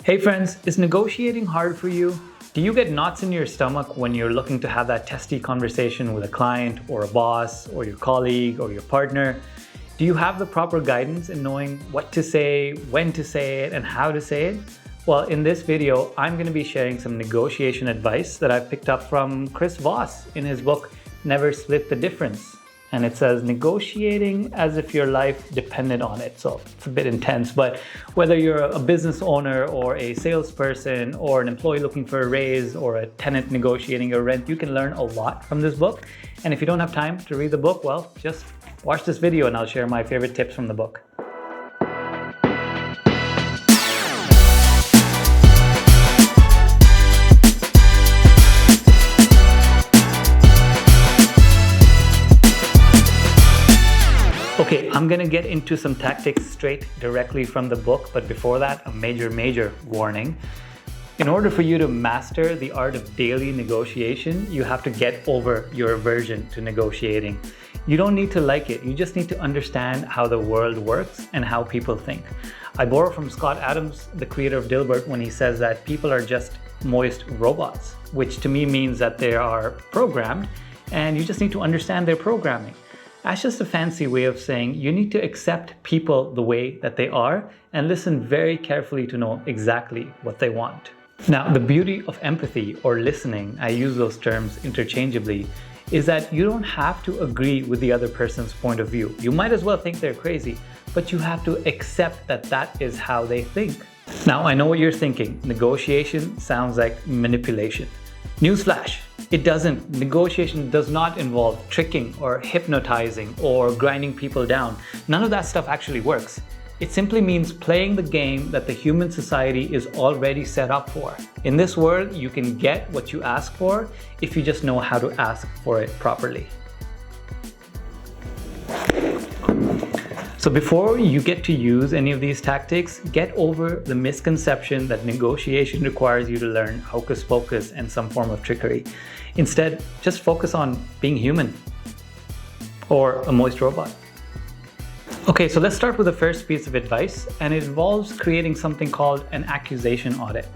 Hey friends, is negotiating hard for you? Do you get knots in your stomach when you're looking to have that testy conversation with a client or a boss or your colleague or your partner? Do you have the proper guidance in knowing what to say, when to say it, and how to say it? Well, in this video, I'm going to be sharing some negotiation advice that I've picked up from Voss in his book, Never Split the Difference. And it says negotiating as if your life depended on it. So it's a bit intense, but whether you're a business owner or a salesperson or an employee looking for a raise or a tenant negotiating your rent, you can learn a lot from this book. And if you don't have time to read the book, well, just watch this video and I'll share my favorite tips from the book. Okay, I'm gonna get into some tactics straight directly from the book, but before that, a major warning. In order for you to master the art of daily negotiation, you have to get over your aversion to negotiating. You don't need to like it, you just need to understand how the world works and how people think. I borrow from Scott Adams, the creator of Dilbert, when he says that people are just moist robots, which to me means that they are programmed and you just need to understand their programming. That's just a fancy way of saying you need to accept people the way that they are and listen very carefully to know exactly what they want. Now, the beauty of empathy or listening, I use those terms interchangeably, is that you don't have to agree with the other person's point of view. You might as well think they're crazy, but you have to accept that that is how they think. Now, I know what you're thinking. Negotiation sounds like manipulation. Newsflash, it doesn't. Negotiation does not involve tricking or hypnotizing or grinding people down. None of that stuff actually works. It simply means playing the game that the human society is already set up for. In this world, you can get what you ask for if you just know how to ask for it properly. So before you get to use any of these tactics, get over the misconception that negotiation requires you to learn hocus pocus and some form of trickery. Instead, just focus on being human or a moist robot. Okay, so let's start with the first piece of advice, and it involves creating something called an accusation audit.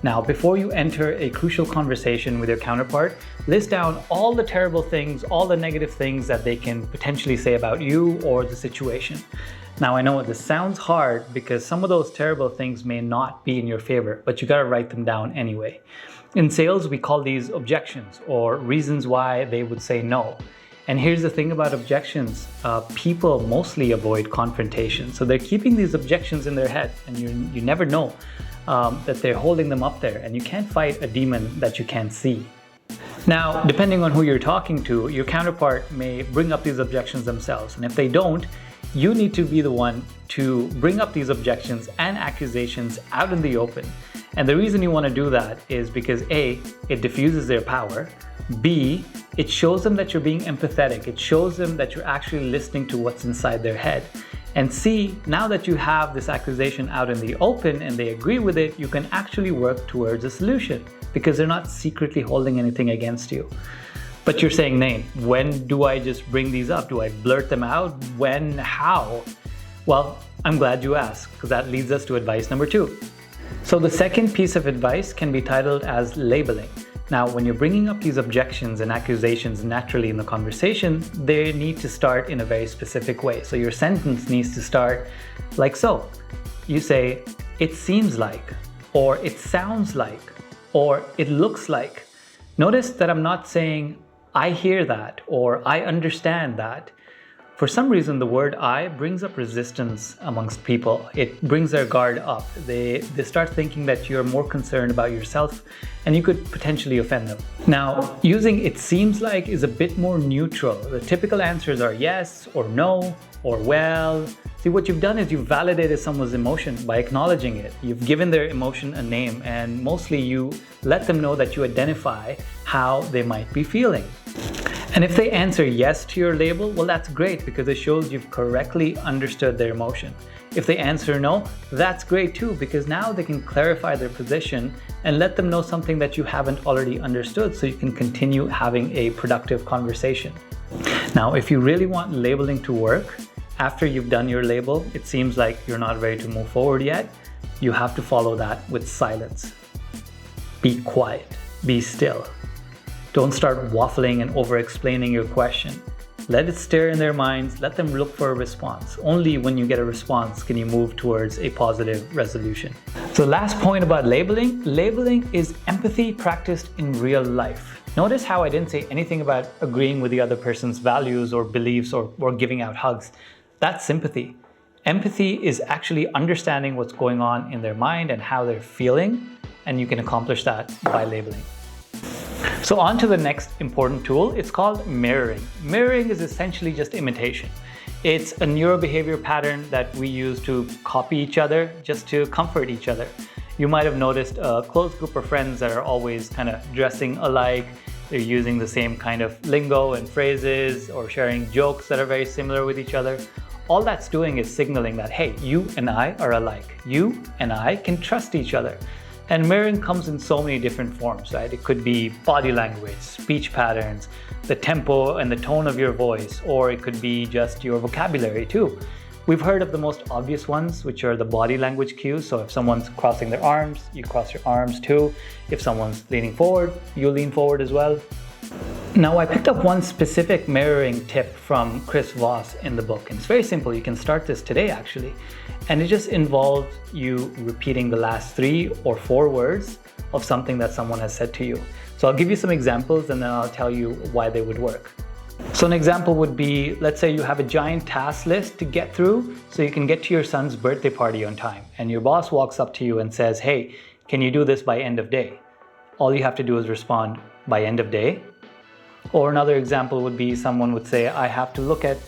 Now, before you enter a crucial conversation with your counterpart, list down all the terrible things, all the negative things that they can potentially say about you or the situation. Now, I know this sounds hard because some of those terrible things may not be in your favor, but you gotta write them down anyway. In sales, we call these objections or reasons why they would say no. And here's the thing about objections. People mostly avoid confrontation. So they're keeping these objections in their head and you never know that they're holding them up there, and you can't fight a demon that you can't see. Now, depending on who you're talking to, your counterpart may bring up these objections themselves. And if they don't, you need to be the one to bring up these objections and accusations out in the open. And the reason you want to do that is because A, it diffuses their power. B, it shows them that you're being empathetic. It shows them that you're actually listening to what's inside their head. And C, now that you have this accusation out in the open and they agree with it, you can actually work towards a solution because they're not secretly holding anything against you. But you're saying, Nain, when do I just bring these up? Do I blurt them out? When? How? Well, I'm glad you asked, because that leads us to advice number 2. So the second piece of advice can be titled as labeling. Now, when you're bringing up these objections and accusations naturally in the conversation, they need to start in a very specific way. So your sentence needs to start like so. You say, it seems like, or it sounds like, or it looks like. Notice that I'm not saying, I hear that, or I understand that. For some reason, the word I brings up resistance amongst people. It brings their guard up. They start thinking that you're more concerned about yourself and you could potentially offend them. Now, using it seems like is a bit more neutral. The typical answers are yes or no or well. See, what you've done is you've validated someone's emotion by acknowledging it. You've given their emotion a name, and mostly you let them know that you identify how they might be feeling. And if they answer yes to your label, well, that's great because it shows you've correctly understood their emotion. If they answer no, that's great too, because now they can clarify their position and let them know something that you haven't already understood so you can continue having a productive conversation. Now, if you really want labeling to work, after you've done your label, it seems like you're not ready to move forward yet, you have to follow that with silence. Be quiet, be still. Don't start waffling and over-explaining your question. Let it stir in their minds, let them look for a response. Only when you get a response can you move towards a positive resolution. So last point about labeling. Labeling is empathy practiced in real life. Notice how I didn't say anything about agreeing with the other person's values or beliefs or giving out hugs. That's sympathy. Empathy is actually understanding what's going on in their mind and how they're feeling, and you can accomplish that by labeling. So on to the next important tool. It's called mirroring. Mirroring is essentially just imitation. It's a neurobehavior pattern that we use to copy each other, just to comfort each other. You might have noticed a close group of friends that are always kind of dressing alike. They're using the same kind of lingo and phrases or sharing jokes that are very similar with each other. All that's doing is signaling that, hey, you and I are alike. You and I can trust each other. And mirroring comes in so many different forms, right? It could be body language, speech patterns, the tempo and the tone of your voice, or it could be just your vocabulary too. We've heard of the most obvious ones, which are the body language cues. So if someone's crossing their arms, you cross your arms too. If someone's leaning forward, you lean forward as well. Now, I picked up one specific mirroring tip from Voss in the book, and it's very simple. You can start this today actually, and it just involves you repeating the last 3 or 4 words of something that someone has said to you. So I'll give you some examples and then I'll tell you why they would work. So an example would be, let's say you have a giant task list to get through so you can get to your son's birthday party on time, and your boss walks up to you and says, hey, can you do this by end of day? All you have to do is respond, by end of day. Or another example would be someone would say, I have to look at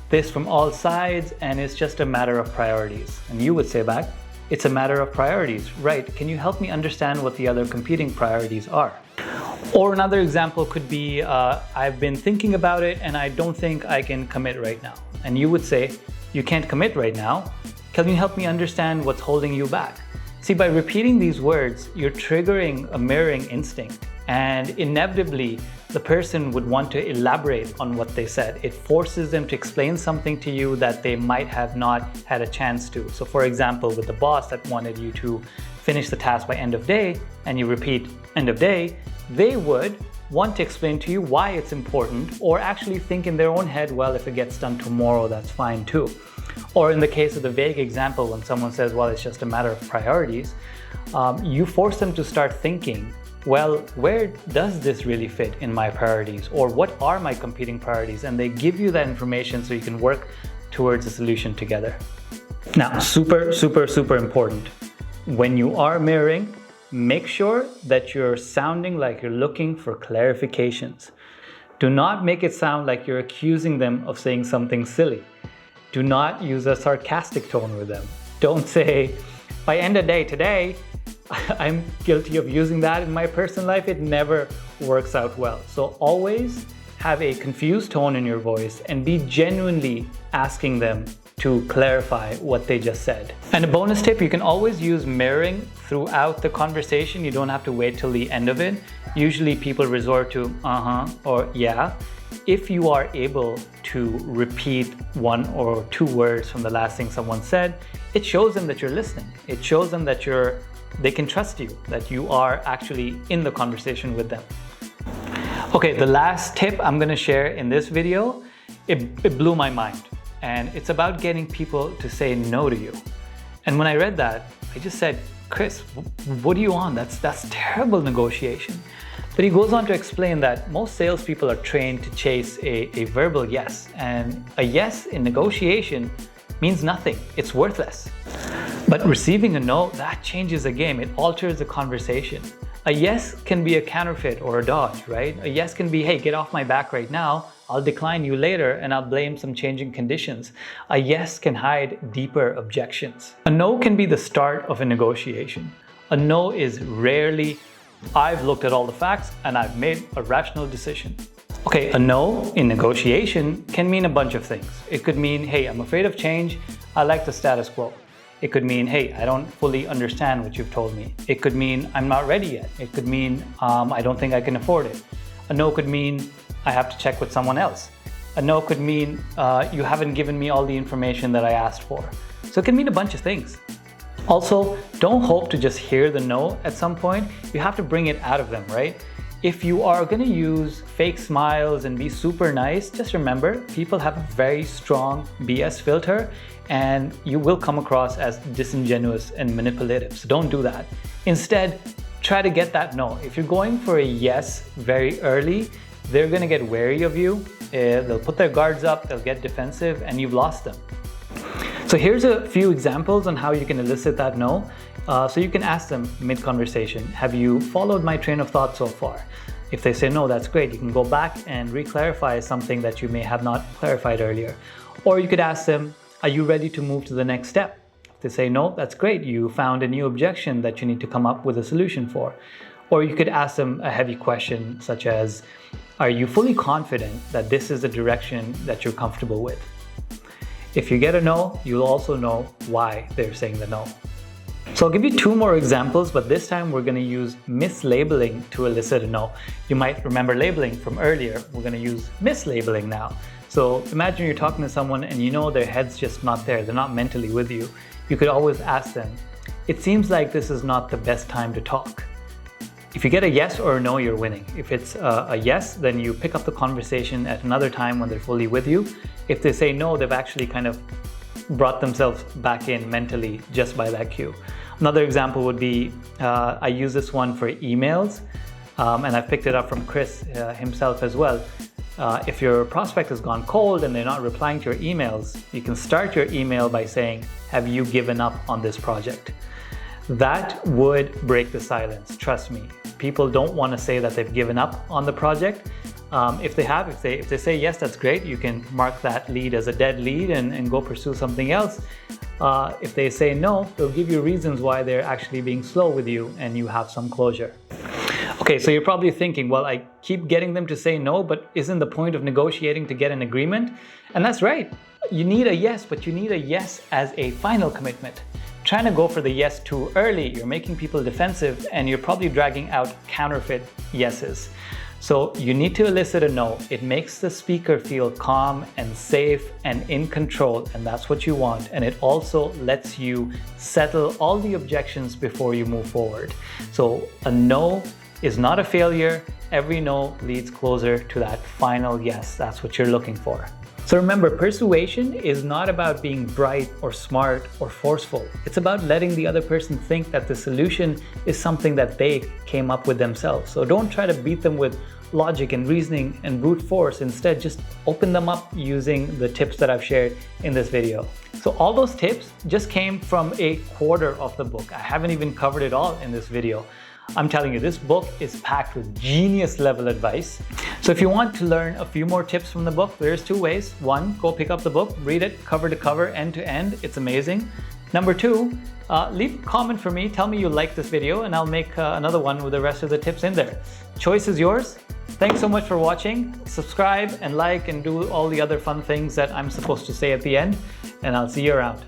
this from all sides and it's just a matter of priorities. And you would say back, it's a matter of priorities, right? Can you help me understand what the other competing priorities are? Or another example could be, I've been thinking about it and I don't think I can commit right now. And you would say, you can't commit right now. Can you help me understand what's holding you back? See, by repeating these words, you're triggering a mirroring instinct, and inevitably the person would want to elaborate on what they said. It forces them to explain something to you that they might have not had a chance to. So for example, with the boss that wanted you to finish the task by end of day, and you repeat end of day, they would want to explain to you why it's important, or actually think in their own head, well, if it gets done tomorrow, that's fine too. Or in the case of the vague example, when someone says, well, it's just a matter of priorities, you force them to start thinking, well, where does this really fit in my priorities? Or what are my competing priorities? And they give you that information so you can work towards a solution together. Now, super important. When you are mirroring, make sure that you're sounding like you're looking for clarifications. Do not make it sound like you're accusing them of saying something silly. Do not use a sarcastic tone with them. Don't say, by end of day today, I'm guilty of using that in my personal life. It never works out well. So always have a confused tone in your voice and be genuinely asking them to clarify what they just said. And a bonus tip, you can always use mirroring throughout the conversation. You don't have to wait till the end of it. Usually people resort to or yeah. If you are able to repeat 1 or 2 words from the last thing someone said, it shows them that you're listening. It shows them that they can trust you, that you are actually in the conversation with them. Okay, the last tip I'm going to share in this video, it blew my mind. And it's about getting people to say no to you. And when I read that, I just said, Chris, what are you on? That's terrible negotiation. But he goes on to explain that most salespeople are trained to chase a verbal yes. And a yes in negotiation means nothing. It's worthless. But receiving a no, that changes the game. It alters the conversation. A yes can be a counterfeit or a dodge, right? A yes can be, hey, get off my back right now. I'll decline you later and I'll blame some changing conditions. A yes can hide deeper objections. A no can be the start of a negotiation. A no is rarely, I've looked at all the facts and I've made a rational decision. Okay, a no in negotiation can mean a bunch of things. It could mean, hey, I'm afraid of change. I like the status quo. It could mean, hey, I don't fully understand what you've told me. It could mean, I'm not ready yet. It could mean, I don't think I can afford it. A no could mean, I have to check with someone else. A no could mean, you haven't given me all the information that I asked for. So it can mean a bunch of things. Also, don't hope to just hear the no at some point. You have to bring it out of them, right? If you are going to use fake smiles and be super nice, just remember, people have a very strong BS filter and you will come across as disingenuous and manipulative. So don't do that. Instead, try to get that no. If you're going for a yes very early, they're going to get wary of you. They'll put their guards up, they'll get defensive, and you've lost them. So here's a few examples on how you can elicit that no. So you can ask them mid-conversation, have you followed my train of thought so far? If they say no, that's great. You can go back and re-clarify something that you may have not clarified earlier. Or you could ask them, are you ready to move to the next step? If they say no, that's great. You found a new objection that you need to come up with a solution for. Or you could ask them a heavy question such as, are you fully confident that this is the direction that you're comfortable with? If you get a no, you'll also know why they're saying the no. So I'll give you two more examples, but this time we're going to use mislabeling to elicit a no. You might remember labeling from earlier. We're going to use mislabeling now. So imagine you're talking to someone and you know their head's just not there. They're not mentally with you. You could always ask them, it seems like this is not the best time to talk. If you get a yes or a no, you're winning. If it's a yes, then you pick up the conversation at another time when they're fully with you. If they say no, they've actually kind of brought themselves back in mentally just by that cue. Another example would be, I use this one for emails, and I've picked it up from Chris himself as well. If your prospect has gone cold and they're not replying to your emails, you can start your email by saying, have you given up on this project? That would break the silence, trust me. People don't want to say that they've given up on the project. If they say yes, that's great. You can mark that lead as a dead lead and go pursue something else. If they say no, they'll give you reasons why they're actually being slow with you and you have some closure. Okay, so you're probably thinking, well, I keep getting them to say no, but isn't the point of negotiating to get an agreement? And that's right. You need a yes, but you need a yes as a final commitment. Trying to go for the yes too early, you're making people defensive and you're probably dragging out counterfeit yeses. So you need to elicit a no. It makes the speaker feel calm and safe and in control, and that's what you want. And it also lets you settle all the objections before you move forward. So a no is not a failure. Every no leads closer to that final yes. That's what you're looking for. So remember, persuasion is not about being bright or smart or forceful. It's about letting the other person think that the solution is something that they came up with themselves. So don't try to beat them with logic and reasoning and brute force. Instead, just open them up using the tips that I've shared in this video. So all those tips just came from a quarter of the book. I haven't even covered it all in this video. I'm telling you, this book is packed with genius level advice. So if you want to learn a few more tips from the book, there's two ways. One, go pick up the book, read it cover to cover, end to end. It's amazing. Number two, leave a comment for me. Tell me you like this video and I'll make another one with the rest of the tips in there. Choice is yours. Thanks so much for watching. Subscribe and like and do all the other fun things that I'm supposed to say at the end. And I'll see you around.